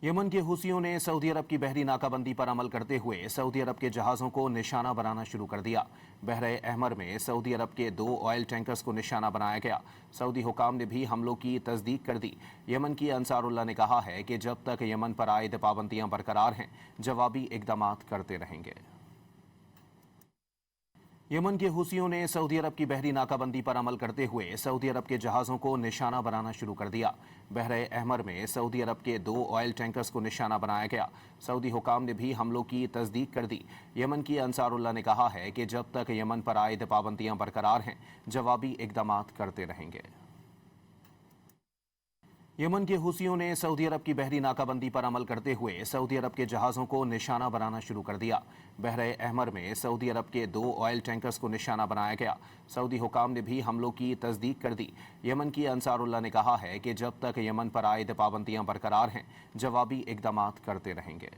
Yemen के हुसियों ने Saudi अरब की बहरी नाकाबंदी पर अमल करते हुए सऊदी अरब के जहाज़ों को निशाना बनाना शुरू कर दिया। बहरे अहमर में सऊदी अरब के 2 ऑयल टैंकर्स को निशाना बनाया गया। सऊदी हुकाम ने भी हमलों की तस्दीक कर दी। यमन की अंसारुल्लाह ने कहा है कि जब तक यमन पर आयद पाबंदियां बरकरार हैं, जवाबी इकदामात करते रहेंगे। यमन के हुसियों ने सऊदी अरब की बहरी नाकाबंदी पर अमल करते हुए सऊदी अरब के जहाज़ों को निशाना बनाना शुरू कर दिया। बहरे अहमर में सऊदी अरब के 2 ऑयल टैंकर्स को निशाना बनाया गया। सऊदी हुकाम ने भी हमलों की तस्दीक कर दी। यमन की अंसारुल्लाह ने कहा है कि जब तक यमन पर आयद पाबंदियां बरकरार हैं, जवाबी इकदामात करते रहेंगे। यमन के हुसियों ने सऊदी अरब की बहरी नाकाबंदी पर अमल करते हुए सऊदी अरब के जहाज़ों को निशाना बनाना शुरू कर दिया। बहरे अहमर में सऊदी अरब के 2 ऑयल टैंकर्स को निशाना बनाया गया। सऊदी हुकाम ने भी हमलों की तस्दीक कर दी। यमन की अंसारुल्लाह ने कहा है कि जब तक यमन पर आयद पाबंदियां बरकरार हैं, जवाबी इकदामात करते रहेंगे।